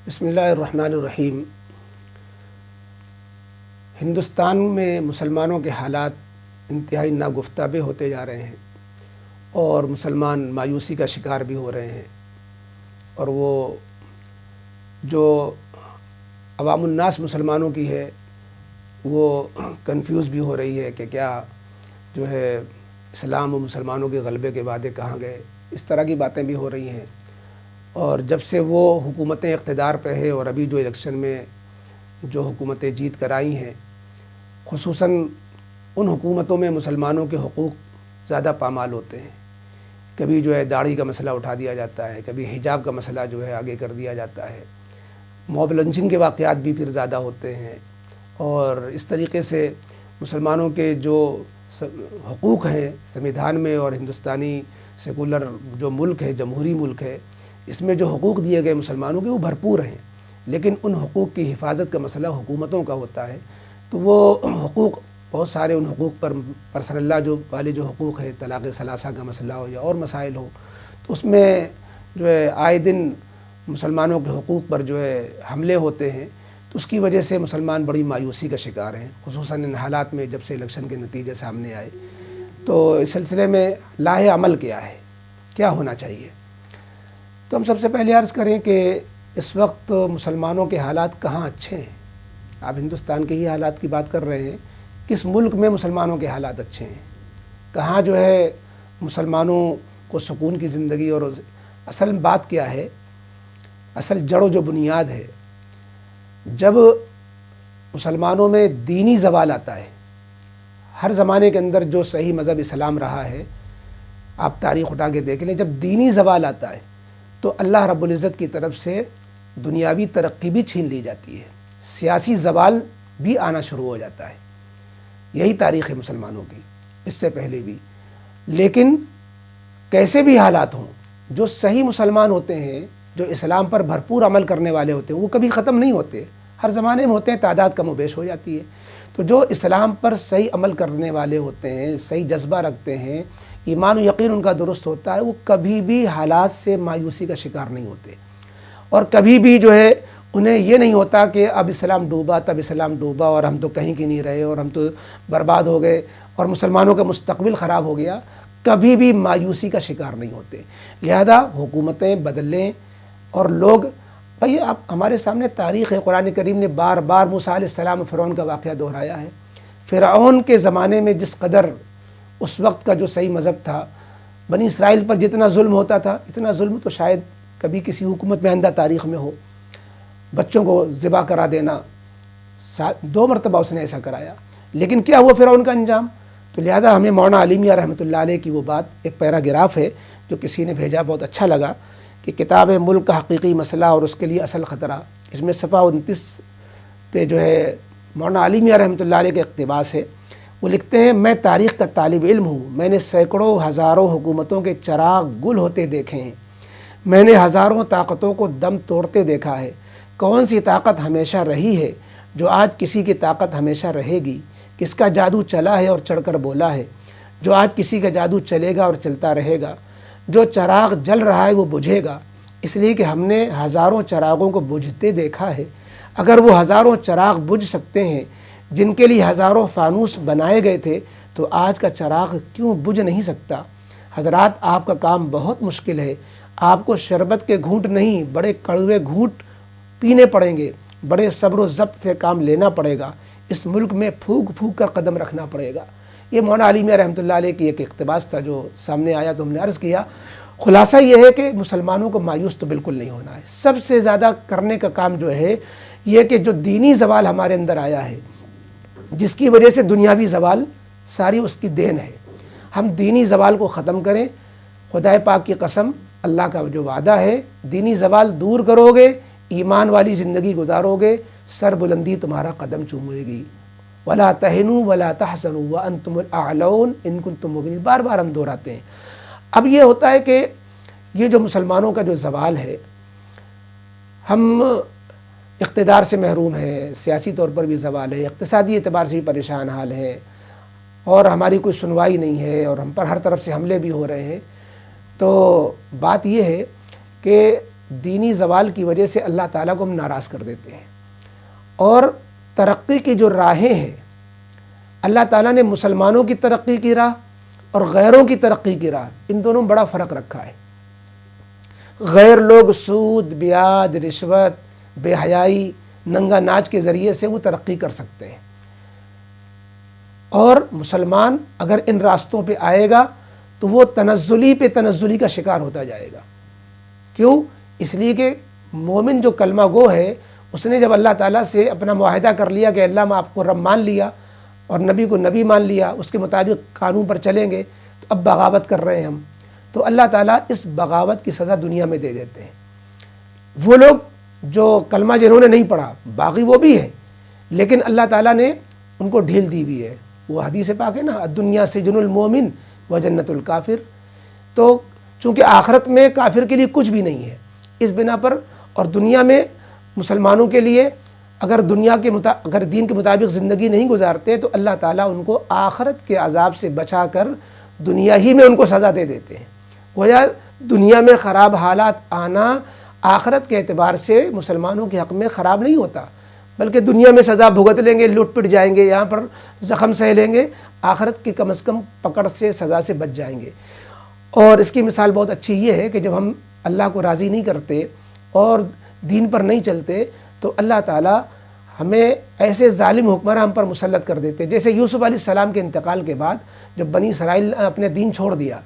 بسم اللہ الرحمن الرحیم۔ ہندوستان میں مسلمانوں کے حالات انتہائی ناگفتہ ہوتے جا رہے ہیں اور مسلمان مایوسی کا شکار بھی ہو رہے ہیں، اور وہ جو عوام الناس مسلمانوں کی ہے وہ کنفیوز بھی ہو رہی ہے کہ کیا جو ہے اسلام و مسلمانوں کے غلبے کے وعدے کہاں گئے، اس طرح کی باتیں بھی ہو رہی ہیں۔ اور جب سے وہ حکومتیں اقتدار پہ ہے اور ابھی جو الیکشن میں جو حکومتیں جیت کر آئی ہیں، خصوصاً ان حکومتوں میں مسلمانوں کے حقوق زیادہ پامال ہوتے ہیں۔ کبھی جو ہے داڑھی کا مسئلہ اٹھا دیا جاتا ہے، کبھی حجاب کا مسئلہ جو ہے آگے کر دیا جاتا ہے، موب لنچنگ کے واقعات بھی پھر زیادہ ہوتے ہیں، اور اس طریقے سے مسلمانوں کے جو حقوق ہیں سمویدھان میں، اور ہندوستانی سیکولر جو ملک ہے، جمہوری ملک ہے، اس میں جو حقوق دیے گئے مسلمانوں کے وہ بھرپور ہیں، لیکن ان حقوق کی حفاظت کا مسئلہ حکومتوں کا ہوتا ہے۔ تو وہ حقوق بہت سارے ان حقوق پر پرسنل لا جو والے جو حقوق ہے، طلاق ثلاثہ کا مسئلہ ہو یا اور مسائل ہو، تو اس میں جو ہے آئے دن مسلمانوں کے حقوق پر جو ہے حملے ہوتے ہیں، تو اس کی وجہ سے مسلمان بڑی مایوسی کا شکار ہیں، خصوصاً ان حالات میں جب سے الیکشن کے نتیجے سامنے آئے۔ تو اس سلسلے میں لاہ عمل کیا ہے، کیا ہونا چاہیے؟ تو ہم سب سے پہلے عرض کریں کہ اس وقت مسلمانوں کے حالات کہاں اچھے ہیں۔ آپ ہندوستان کے ہی حالات کی بات کر رہے ہیں، کس ملک میں مسلمانوں کے حالات اچھے ہیں، کہاں جو ہے مسلمانوں کو سکون کی زندگی، اور اصل بات کیا ہے، اصل جڑ و جو بنیاد ہے، جب مسلمانوں میں دینی زوال آتا ہے، ہر زمانے کے اندر جو صحیح مذہب اسلام رہا ہے، آپ تاریخ اٹھا کے دیکھ لیں، جب دینی زوال آتا ہے تو اللہ رب العزت کی طرف سے دنیاوی ترقی بھی چھین لی جاتی ہے، سیاسی زوال بھی آنا شروع ہو جاتا ہے۔ یہی تاریخ ہے مسلمانوں کی، اس سے پہلے بھی۔ لیکن کیسے بھی حالات ہوں، جو صحیح مسلمان ہوتے ہیں، جو اسلام پر بھرپور عمل کرنے والے ہوتے ہیں، وہ کبھی ختم نہیں ہوتے، ہر زمانے میں ہوتے ہیں، تعداد کم و بیش ہو جاتی ہے۔ تو جو اسلام پر صحیح عمل کرنے والے ہوتے ہیں، صحیح جذبہ رکھتے ہیں، ایمان و یقین ان کا درست ہوتا ہے، وہ کبھی بھی حالات سے مایوسی کا شکار نہیں ہوتے، اور کبھی بھی جو ہے انہیں یہ نہیں ہوتا کہ اب اسلام ڈوبا، تب اسلام ڈوبا، اور ہم تو کہیں کی نہیں رہے، اور ہم تو برباد ہو گئے، اور مسلمانوں کا مستقبل خراب ہو گیا۔ کبھی بھی مایوسی کا شکار نہیں ہوتے۔ لہذا حکومتیں بدلیں، اور لوگ بھئی آپ ہمارے سامنے تاریخ ہے، قرآن کریم نے بار بار موسیٰ علیہ السلام و فرعون کا واقعہ دہرایا ہے۔ فرعون کے زمانے میں جس قدر اس وقت کا جو صحیح مذہب تھا، بنی اسرائیل پر جتنا ظلم ہوتا تھا، اتنا ظلم تو شاید کبھی کسی حکومت میں آئندہ تاریخ میں ہو۔ بچوں کو ذبح کرا دینا، 2 مرتبہ اس نے ایسا کرایا، لیکن کیا ہوا فرعون کا انجام؟ تو لہذا ہمیں مولانا علی میاں رحمۃ اللہ علیہ کی وہ بات، ایک پیراگراف ہے جو کسی نے بھیجا، بہت اچھا لگا، کہ کتاب ملک کا حقیقی مسئلہ اور اس کے لیے اصل خطرہ، اس میں صفحہ 29 پہ جو ہے مولانا علی میاں رحمۃ اللہ علیہ کے اقتباس ہے۔ وہ لکھتے ہیں، میں تاریخ کا طالب علم ہوں، میں نے سینکڑوں ہزاروں حکومتوں کے چراغ گل ہوتے دیکھے ہیں، میں نے ہزاروں طاقتوں کو دم توڑتے دیکھا ہے۔ کون سی طاقت ہمیشہ رہی ہے جو آج کسی کی طاقت ہمیشہ رہے گی؟ کس کا جادو چلا ہے اور چڑھ کر بولا ہے، جو آج کسی کا جادو چلے گا اور چلتا رہے گا؟ جو چراغ جل رہا ہے وہ بجھے گا، اس لیے کہ ہم نے ہزاروں چراغوں کو بجھتے دیکھا ہے۔ اگر وہ ہزاروں چراغ بجھ سکتے ہیں جن کے لیے ہزاروں فانوس بنائے گئے تھے، تو آج کا چراغ کیوں بجھ نہیں سکتا؟ حضرات، آپ کا کام بہت مشکل ہے، آپ کو شربت کے گھونٹ نہیں، بڑے کڑوے گھونٹ پینے پڑیں گے، بڑے صبر و ضبط سے کام لینا پڑے گا، اس ملک میں پھونک پھونک کر قدم رکھنا پڑے گا۔ یہ مولانا علی میاں رحمۃ اللہ علیہ کی ایک اقتباس تھا جو سامنے آیا، تو ہم نے عرض کیا۔ خلاصہ یہ ہے کہ مسلمانوں کو مایوس تو بالکل نہیں ہونا ہے۔ سب سے زیادہ کرنے کا کام جو ہے یہ کہ جو دینی زوال ہمارے اندر آیا ہے، جس کی وجہ سے دنیاوی زوال ساری اس کی دین ہے، ہم دینی زوال کو ختم کریں۔ خدا پاک کی قسم، اللہ کا جو وعدہ ہے، دینی زوال دور کرو گے، ایمان والی زندگی گزارو گے، سر بلندی تمہارا قدم چومے گی۔ وَلَا تَهِنُوا وَلَا تَحْزَنُوا وَأَنْتُمُ الْأَعْلَوْنَ إِن كُنتُم مُؤْمِنِينَ، بار بار ہم دہراتے ہیں۔ اب یہ ہوتا ہے کہ یہ جو مسلمانوں کا جو زوال ہے، ہم اقتدار سے محروم ہیں، سیاسی طور پر بھی زوال ہے، اقتصادی اعتبار سے بھی پریشان حال ہے، اور ہماری کوئی سنوائی نہیں ہے، اور ہم پر ہر طرف سے حملے بھی ہو رہے ہیں۔ تو بات یہ ہے کہ دینی زوال کی وجہ سے اللہ تعالیٰ کو ہم ناراض کر دیتے ہیں، اور ترقی کی جو راہیں ہیں اللہ تعالیٰ نے مسلمانوں کی ترقی کی راہ اور غیروں کی ترقی کی راہ، ان دونوں میں بڑا فرق رکھا ہے۔ غیر لوگ سود، بیاج، رشوت، بے حیائی، ننگا ناچ کے ذریعے سے وہ ترقی کر سکتے ہیں، اور مسلمان اگر ان راستوں پہ آئے گا تو وہ تنزلی پہ تنزلی کا شکار ہوتا جائے گا۔ کیوں؟ اس لیے کہ مومن جو کلمہ گو ہے، اس نے جب اللہ تعالیٰ سے اپنا معاہدہ کر لیا کہ اللہ میں آپ کو رب مان لیا اور نبی کو نبی مان لیا، اس کے مطابق قانون پر چلیں گے، تو اب بغاوت کر رہے ہیں ہم، تو اللہ تعالیٰ اس بغاوت کی سزا دنیا میں دے دیتے ہیں۔ وہ لوگ جو کلمہ جنہوں نے نہیں پڑھا، باقی وہ بھی ہے، لیکن اللہ تعالیٰ نے ان کو ڈھیل دی بھی ہے۔ وہ حدیث پاک ہے نا، الدنیا سجن المومن و جنت الکافر۔ تو چونکہ آخرت میں کافر کے لیے کچھ بھی نہیں ہے، اس بنا پر، اور دنیا میں مسلمانوں کے لیے اگر اگر دین کے مطابق زندگی نہیں گزارتے تو اللہ تعالیٰ ان کو آخرت کے عذاب سے بچا کر دنیا ہی میں ان کو سزا دے دیتے ہیں۔ گویا دنیا میں خراب حالات آنا آخرت کے اعتبار سے مسلمانوں کے حق میں خراب نہیں ہوتا، بلکہ دنیا میں سزا بھگت لیں گے، لٹ پٹ جائیں گے، یہاں پر زخم سہ لیں گے، آخرت کی کم از کم پکڑ سے، سزا سے بچ جائیں گے۔ اور اس کی مثال بہت اچھی یہ ہے کہ جب ہم اللہ کو راضی نہیں کرتے اور دین پر نہیں چلتے تو اللہ تعالیٰ ہمیں ایسے ظالم حکمراں ہم پر مسلط کر دیتے۔ جیسے یوسف علیہ السلام کے انتقال کے بعد جب بنی اسرائیل نے اپنے دین چھوڑ دیا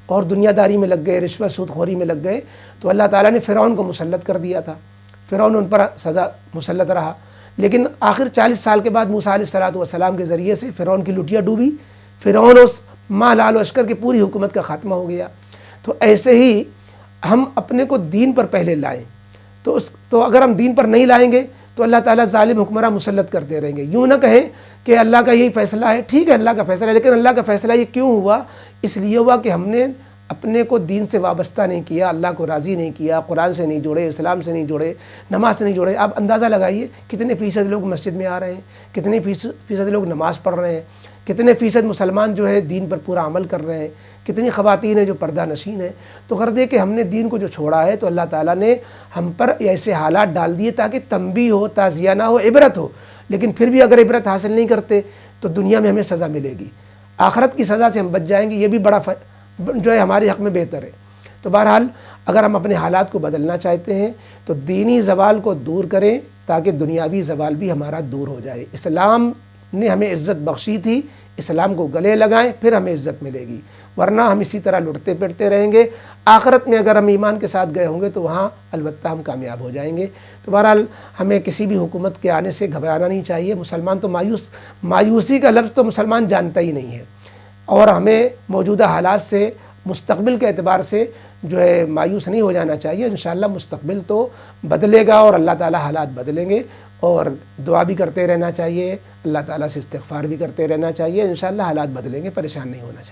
اور دنیا داری میں لگ گئے، رشوت سود خوری میں لگ گئے، تو اللہ تعالیٰ نے فرعون کو مسلط کر دیا تھا۔ فرعون ان پر سزا مسلط رہا، لیکن آخر 40 سال کے بعد موسیٰ علیہ السلام کے ذریعے سے فرعون کی لٹیا ڈوبی، فرعون اس ماں لال و اشکر کی پوری حکومت کا خاتمہ ہو گیا۔ تو ایسے ہی ہم اپنے کو دین پر پہلے لائیں، تو اگر ہم دین پر نہیں لائیں گے تو اللہ تعالیٰ ظالم حکمراں مسلط کرتے رہیں گے۔ یوں نہ کہیں کہ اللہ کا یہی فیصلہ ہے، ٹھیک ہے اللہ کا فیصلہ ہے، لیکن اللہ کا فیصلہ یہ کیوں ہوا؟ اس لیے ہوا کہ ہم نے اپنے کو دین سے وابستہ نہیں کیا، اللہ کو راضی نہیں کیا، قرآن سے نہیں جوڑے، اسلام سے نہیں جوڑے، نماز سے نہیں جوڑے۔ آپ اندازہ لگائیے کتنے فیصد لوگ مسجد میں آ رہے ہیں، کتنے فیصد لوگ نماز پڑھ رہے ہیں، کتنے فیصد مسلمان جو ہے دین پر پورا عمل کر رہے ہیں، کتنی خواتین ہیں جو پردہ نشین ہیں۔ تو غرض یہ کہ ہم نے دین کو جو چھوڑا ہے تو اللہ تعالیٰ نے ہم پر ایسے حالات ڈال دیے تاکہ تنبیہ ہو، تعزیہ نہ ہو، عبرت ہو۔ لیکن پھر بھی اگر عبرت حاصل نہیں کرتے تو دنیا میں ہمیں سزا ملے گی، آخرت کی سزا سے ہم بچ جائیں گے، یہ بھی بڑا جو ہے ہمارے حق میں بہتر ہے۔ تو بہرحال اگر ہم اپنے حالات کو بدلنا چاہتے ہیں تو دینی زوال کو دور کریں تاکہ دنیاوی زوال بھی ہمارا دور ہو جائے۔ اسلام نے ہمیں عزت بخشی تھی، اسلام کو گلے لگائیں پھر ہمیں عزت ملے گی، ورنہ ہم اسی طرح لٹتے پھرتے رہیں گے۔ آخرت میں اگر ہم ایمان کے ساتھ گئے ہوں گے تو وہاں البتہ ہم کامیاب ہو جائیں گے۔ تو بہرحال ہمیں کسی بھی حکومت کے آنے سے گھبرانا نہیں چاہیے۔ مسلمان تو مایوسی کا لفظ تو مسلمان جانتا ہی نہیں ہے، اور ہمیں موجودہ حالات سے مستقبل کے اعتبار سے جو ہے مایوس نہیں ہو جانا چاہیے۔ انشاءاللہ مستقبل تو بدلے گا اور اللہ تعالیٰ حالات بدلیں گے، اور دعا بھی کرتے رہنا چاہیے، اللہ تعالیٰ سے استغفار بھی کرتے رہنا چاہیے۔ انشاءاللہ حالات بدلیں گے، پریشان نہیں ہونا چاہیے۔